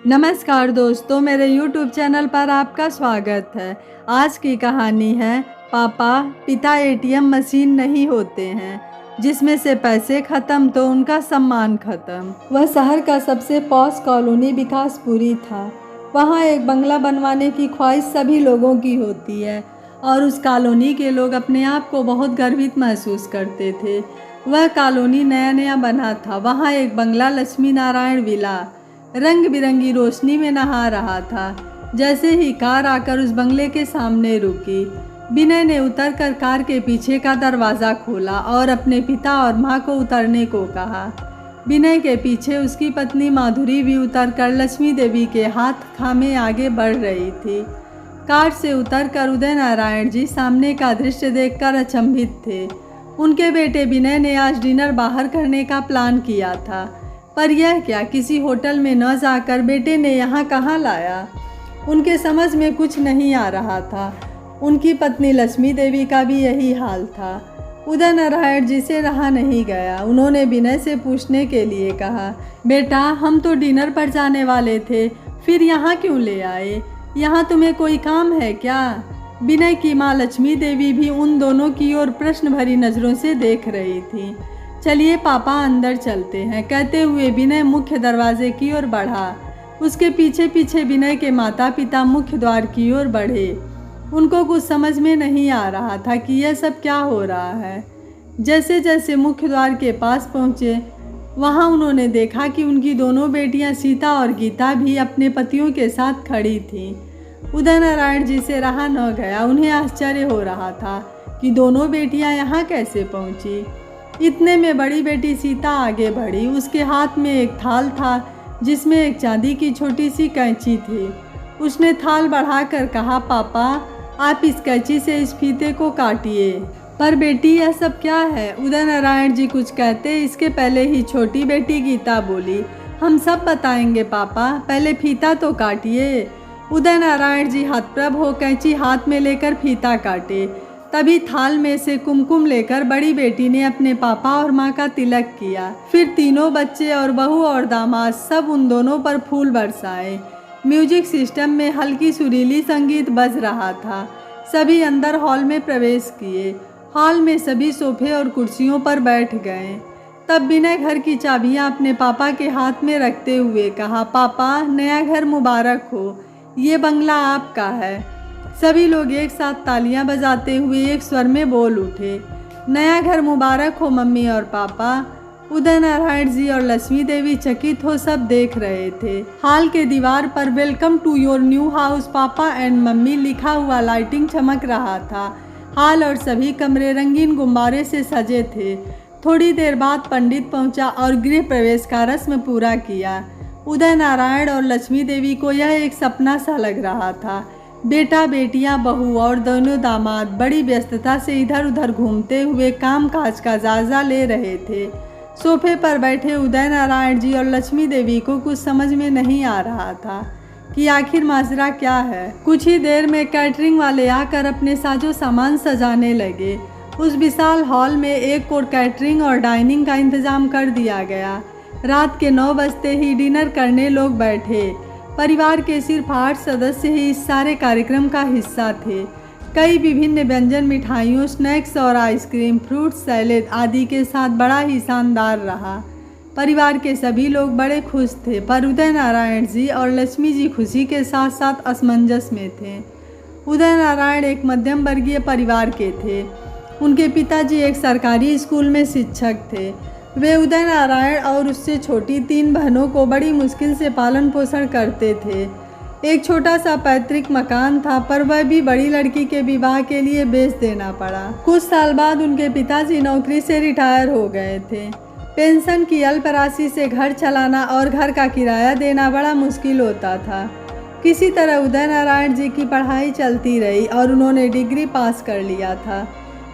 नमस्कार दोस्तों, मेरे YouTube चैनल पर आपका स्वागत है। आज की कहानी है पापा पिता ATM मशीन नहीं होते हैं, जिसमें से पैसे ख़त्म तो उनका सम्मान ख़त्म। वह शहर का सबसे पॉश कॉलोनी विकासपुरी था। वहाँ एक बंगला बनवाने की ख्वाहिश सभी लोगों की होती है और उस कॉलोनी के लोग अपने आप को बहुत गर्वित महसूस करते थे। वह कॉलोनी नया नया बना था। वहाँ एक बंगला लक्ष्मी नारायण विला रंग बिरंगी रोशनी में नहा रहा था। जैसे ही कार आकर उस बंगले के सामने रुकी, विनय ने उतरकर कार के पीछे का दरवाज़ा खोला और अपने पिता और माँ को उतरने को कहा। विनय के पीछे उसकी पत्नी माधुरी भी उतरकर लक्ष्मी देवी के हाथ थामे आगे बढ़ रही थी। कार से उतरकर उदय नारायण जी सामने का दृश्य देखकर अचंभित थे। उनके बेटे विनय ने आज डिनर बाहर करने का प्लान किया था, पर यह क्या, किसी होटल में न जाकर बेटे ने यहाँ कहाँ लाया? उनके समझ में कुछ नहीं आ रहा था। उनकी पत्नी लक्ष्मी देवी का भी यही हाल था। उदय नारायण जी से रहा नहीं गया। उन्होंने विनय से पूछने के लिए कहा, बेटा हम तो डिनर पर जाने वाले थे, फिर यहाँ क्यों ले आए? यहाँ तुम्हें कोई काम है क्या? विनय की माँ लक्ष्मी देवी भी उन दोनों की ओर प्रश्न भरी नज़रों से देख रही थी। चलिए पापा अंदर चलते हैं, कहते हुए विनय मुख्य दरवाजे की ओर बढ़ा। उसके पीछे पीछे विनय के माता पिता मुख्य द्वार की ओर बढ़े। उनको कुछ समझ में नहीं आ रहा था कि यह सब क्या हो रहा है। जैसे जैसे मुख्य द्वार के पास पहुँचे, वहाँ उन्होंने देखा कि उनकी दोनों बेटियाँ सीता और गीता भी अपने पतियों के साथ खड़ी थीं। उदय नारायण जी से रहा न गया। उन्हें आश्चर्य हो रहा था कि दोनों बेटियाँ यहाँ कैसे पहुँची। इतने में बड़ी बेटी सीता आगे बढ़ी। उसके हाथ में एक थाल था जिसमें एक चांदी की छोटी सी कैंची थी। उसने थाल बढ़ाकर कहा, पापा आप इस कैंची से इस फीते को काटिए। पर बेटी यह सब क्या है? उदय नारायण जी कुछ कहते इसके पहले ही छोटी बेटी गीता बोली, हम सब बताएंगे पापा, पहले फीता तो काटिए। उदय नारायण जी हतप्रभ हो कैंची हाथ में लेकर फीता काटे। तभी थाल में से कुमकुम लेकर बड़ी बेटी ने अपने पापा और माँ का तिलक किया। फिर तीनों बच्चे और बहू और दामाद सब उन दोनों पर फूल बरसाए। म्यूजिक सिस्टम में हल्की सुरीली संगीत बज रहा था। सभी अंदर हॉल में प्रवेश किए। हॉल में सभी सोफे और कुर्सियों पर बैठ गए। तब विनय घर की चाबियाँ अपने पापा के हाथ में रखते हुए कहा, पापा नया घर मुबारक हो, ये बंगला आपका है। सभी लोग एक साथ तालियां बजाते हुए एक स्वर में बोल उठे, नया घर मुबारक हो मम्मी और पापा। उदय नारायण जी और लक्ष्मी देवी चकित हो सब देख रहे थे। हॉल के दीवार पर welcome to your new house papa and mummy लिखा हुआ लाइटिंग चमक रहा था। हॉल और सभी कमरे रंगीन गुब्बारे से सजे थे। थोड़ी देर बाद पंडित पहुंचा और गृह प्रवेश का रस्म पूरा किया। उदय नारायण और लक्ष्मी देवी को यह एक सपना सा लग रहा था। बेटा बेटियां बहू और दोनों दामाद बड़ी व्यस्तता से इधर उधर घूमते हुए काम काज का जायजा ले रहे थे। सोफे पर बैठे उदय नारायण जी और लक्ष्मी देवी को कुछ समझ में नहीं आ रहा था कि आखिर माजरा क्या है। कुछ ही देर में कैटरिंग वाले आकर अपने साजो सामान सजाने लगे। उस विशाल हॉल में एक और कैटरिंग और डाइनिंग का इंतजाम कर दिया गया। रात के 9 बजते ही डिनर करने लोग बैठे। परिवार के सिर्फ 8 सदस्य ही इस सारे कार्यक्रम का हिस्सा थे। कई विभिन्न व्यंजन, मिठाइयों, स्नैक्स और आइसक्रीम, फ्रूट सैलेड आदि के साथ बड़ा ही शानदार रहा। परिवार के सभी लोग बड़े खुश थे, पर उदय नारायण जी और लक्ष्मी जी खुशी के साथ साथ असमंजस में थे। उदय नारायण एक मध्यम वर्गीय परिवार के थे। उनके पिताजी एक सरकारी स्कूल में शिक्षक थे। वे उदय नारायण और उससे छोटी 3 बहनों को बड़ी मुश्किल से पालन पोषण करते थे। एक छोटा सा पैतृक मकान था, पर वह भी बड़ी लड़की के विवाह के लिए बेच देना पड़ा। कुछ साल बाद उनके पिताजी नौकरी से रिटायर हो गए थे। पेंशन की अल्प राशि से घर चलाना और घर का किराया देना बड़ा मुश्किल होता था। किसी तरह उदय नारायण जी की पढ़ाई चलती रही और उन्होंने डिग्री पास कर लिया था।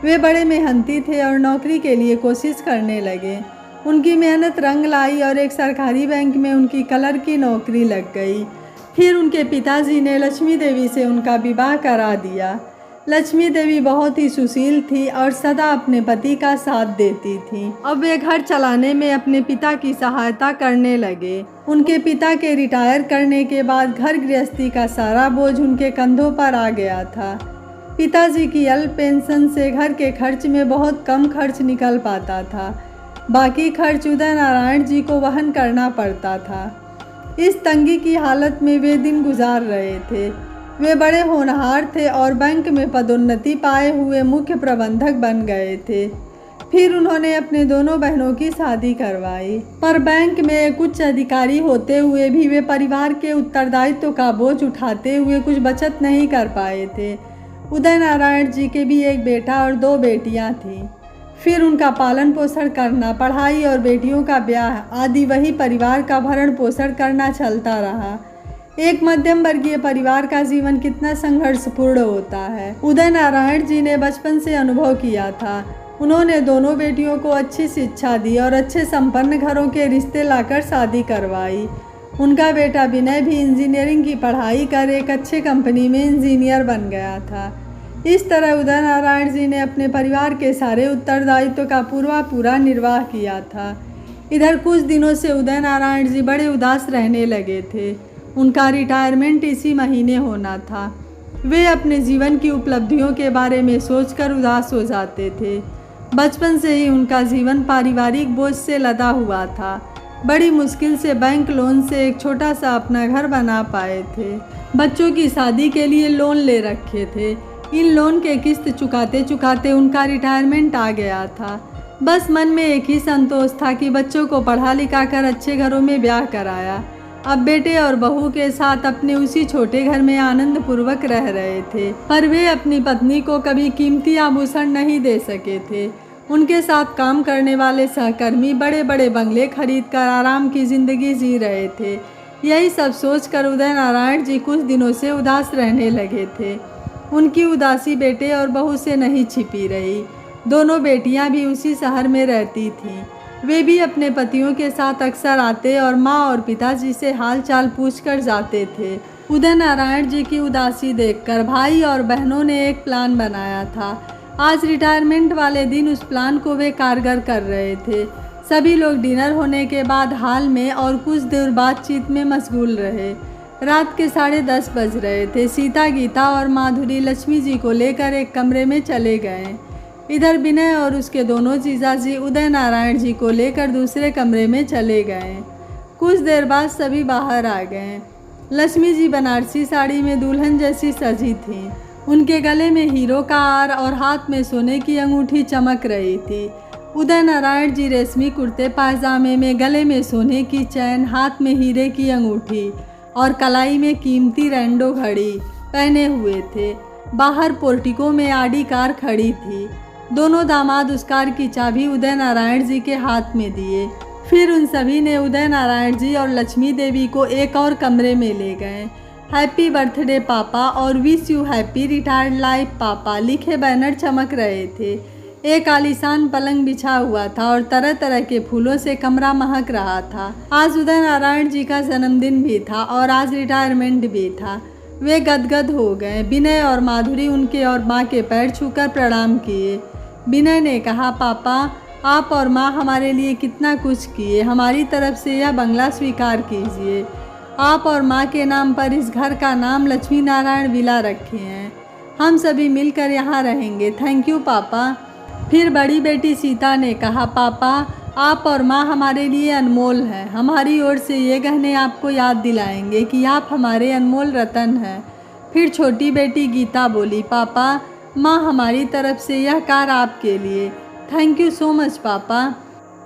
वे बड़े मेहनती थे और नौकरी के लिए कोशिश करने लगे। उनकी मेहनत रंग लाई और एक सरकारी बैंक में उनकी क्लर्क की नौकरी लग गई। फिर उनके पिताजी ने लक्ष्मी देवी से उनका विवाह करा दिया। लक्ष्मी देवी बहुत ही सुशील थी और सदा अपने पति का साथ देती थी। अब वे घर चलाने में अपने पिता की सहायता करने लगे। उनके पिता के रिटायर करने के बाद घर गृहस्थी का सारा बोझ उनके कंधों पर आ गया था। पिताजी की अल्प पेंशन से घर के खर्च में बहुत कम खर्च निकल पाता था। बाकी खर्च उदय नारायण जी को वहन करना पड़ता था। इस तंगी की हालत में वे दिन गुजार रहे थे। वे बड़े होनहार थे और बैंक में पदोन्नति पाए हुए मुख्य प्रबंधक बन गए थे। फिर उन्होंने अपने दोनों बहनों की शादी करवाई, पर बैंक में एक उच्च अधिकारी होते हुए भी वे परिवार के उत्तरदायित्व का बोझ उठाते हुए कुछ बचत नहीं कर पाए थे। उदय नारायण जी के भी एक बेटा और 2 बेटियां थीं। फिर उनका पालन पोषण करना, पढ़ाई और बेटियों का ब्याह आदि वही परिवार का भरण पोषण करना चलता रहा। एक मध्यम वर्गीय परिवार का जीवन कितना संघर्षपूर्ण होता है, उदय नारायण जी ने बचपन से अनुभव किया था। उन्होंने दोनों बेटियों को अच्छी शिक्षा दी और अच्छे संपन्न घरों के रिश्ते लाकर शादी करवाई। उनका बेटा विनय भी इंजीनियरिंग की पढ़ाई कर एक अच्छे कंपनी में इंजीनियर बन गया था। इस तरह उदय नारायण जी ने अपने परिवार के सारे उत्तरदायित्व का पूरा निर्वाह किया था। इधर कुछ दिनों से उदय नारायण जी बड़े उदास रहने लगे थे। उनका रिटायरमेंट इसी महीने होना था। वे अपने जीवन की उपलब्धियों के बारे में सोचकर उदास हो जाते थे। बचपन से ही उनका जीवन पारिवारिक बोझ से लदा हुआ था। बड़ी मुश्किल से बैंक लोन से एक छोटा सा अपना घर बना पाए थे। बच्चों की शादी के लिए लोन ले रखे थे। इन लोन के किस्त चुकाते चुकाते उनका रिटायरमेंट आ गया था। बस मन में एक ही संतोष था कि बच्चों को पढ़ा लिखा कर अच्छे घरों में ब्याह कराया। अब बेटे और बहू के साथ अपने उसी छोटे घर में आनंद पूर्वक रह रहे थे, पर वे अपनी पत्नी को कभी कीमती आभूषण नहीं दे सके थे। उनके साथ काम करने वाले सहकर्मी बड़े बड़े बंगले खरीदकर आराम की जिंदगी जी रहे थे। यही सब सोचकर उदय नारायण जी कुछ दिनों से उदास रहने लगे थे। उनकी उदासी बेटे और बहू से नहीं छिपी रही। दोनों बेटियां भी उसी शहर में रहती थीं। वे भी अपने पतियों के साथ अक्सर आते और माँ और पिताजी से हाल चाल पूछ कर जाते थे। उदय नारायण जी की उदासी देखकर भाई और बहनों ने एक प्लान बनाया था। आज रिटायरमेंट वाले दिन उस प्लान को वे कारगर कर रहे थे। सभी लोग डिनर होने के बाद हॉल में और कुछ देर बातचीत में मशगूल रहे। रात के 10:30 बज रहे थे। सीता, गीता और माधुरी लक्ष्मी जी को लेकर एक कमरे में चले गए। इधर विनय और उसके दोनों जीजाजी उदय नारायण जी को लेकर दूसरे कमरे में चले गए। कुछ देर बाद सभी बाहर आ गए। लक्ष्मी जी बनारसी साड़ी में दुल्हन जैसी सजी थीं। उनके गले में हीरो का हार और हाथ में सोने की अंगूठी चमक रही थी। उदय नारायण जी रेशमी कुर्ते पायजामे में, गले में सोने की चैन, हाथ में हीरे की अंगूठी और कलाई में कीमती रैंडो घड़ी पहने हुए थे। बाहर पोर्टिको में आडी कार खड़ी थी। दोनों दामाद उस कार की चाबी उदय नारायण जी के हाथ में दिए। फिर उन सभी ने उदय नारायण जी और लक्ष्मी देवी को एक और कमरे में ले गए। हैप्पी बर्थडे पापा और wish you happy retired life पापा लिखे बैनर चमक रहे थे। एक आलीशान पलंग बिछा हुआ था और तरह तरह के फूलों से कमरा महक रहा था। आज उदय नारायण जी का जन्मदिन भी था और आज रिटायरमेंट भी था। वे गदगद हो गए। विनय और माधुरी उनके और माँ के पैर छूकर प्रणाम किए। विनय ने कहा, पापा आप और माँ हमारे लिए कितना कुछ किए, हमारी तरफ से यह बंगला स्वीकार कीजिए। आप और माँ के नाम पर इस घर का नाम लक्ष्मी नारायण विला रखे हैं। हम सभी मिलकर यहाँ रहेंगे। थैंक यू पापा। फिर बड़ी बेटी सीता ने कहा, पापा आप और माँ हमारे लिए अनमोल हैं। हमारी ओर से ये गहने आपको याद दिलाएंगे कि आप हमारे अनमोल रतन हैं। फिर छोटी बेटी गीता बोली, पापा माँ हमारी तरफ से यह कार आपके लिए। थैंक यू सो मच पापा।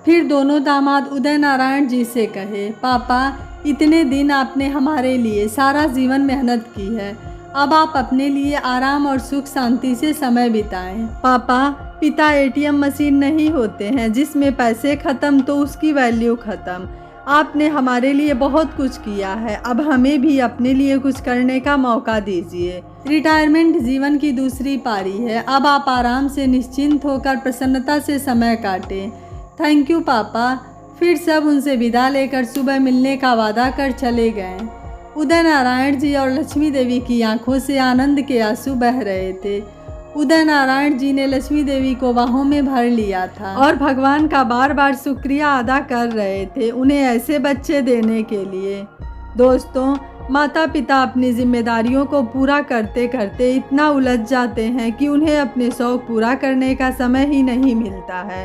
फिर दोनों दामाद उदय नारायण जी से कहे, पापा इतने दिन आपने हमारे लिए सारा जीवन मेहनत की है। अब आप अपने लिए आराम और सुख शांति से समय बिताएं। पापा पिता एटीएम मशीन नहीं होते हैं जिसमें पैसे ख़त्म तो उसकी वैल्यू ख़त्म। आपने हमारे लिए बहुत कुछ किया है, अब हमें भी अपने लिए कुछ करने का मौका दीजिए। रिटायरमेंट जीवन की दूसरी पारी है। अब आप आराम से निश्चिंत होकर प्रसन्नता से समय काटें। थैंक यू पापा। फिर सब उनसे विदा लेकर सुबह मिलने का वादा कर चले गए। उदय नारायण जी और लक्ष्मी देवी की आंखों से आनंद के आंसू बह रहे थे। उदय नारायण जी ने लक्ष्मी देवी को बाहों में भर लिया था और भगवान का बार बार शुक्रिया अदा कर रहे थे उन्हें ऐसे बच्चे देने के लिए। दोस्तों, माता पिता अपनी जिम्मेदारियों को पूरा करते करते इतना उलझ जाते हैं कि उन्हें अपने शौक पूरा करने का समय ही नहीं मिलता है।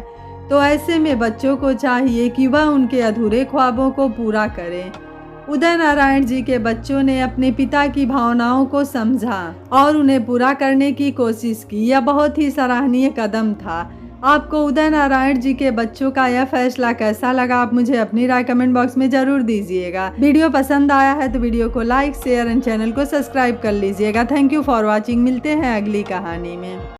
तो ऐसे में बच्चों को चाहिए कि वह उनके अधूरे ख्वाबों को पूरा करें। उदय नारायण जी के बच्चों ने अपने पिता की भावनाओं को समझा और उन्हें पूरा करने की कोशिश की। यह बहुत ही सराहनीय कदम था। आपको उदय नारायण जी के बच्चों का यह फैसला कैसा लगा, आप मुझे अपनी राय कमेंट बॉक्स में जरूर दीजिएगा। वीडियो पसंद आया है तो वीडियो को लाइक, शेयर एंड चैनल को सब्सक्राइब कर लीजिएगा। Thank you for watching. मिलते हैं अगली कहानी में।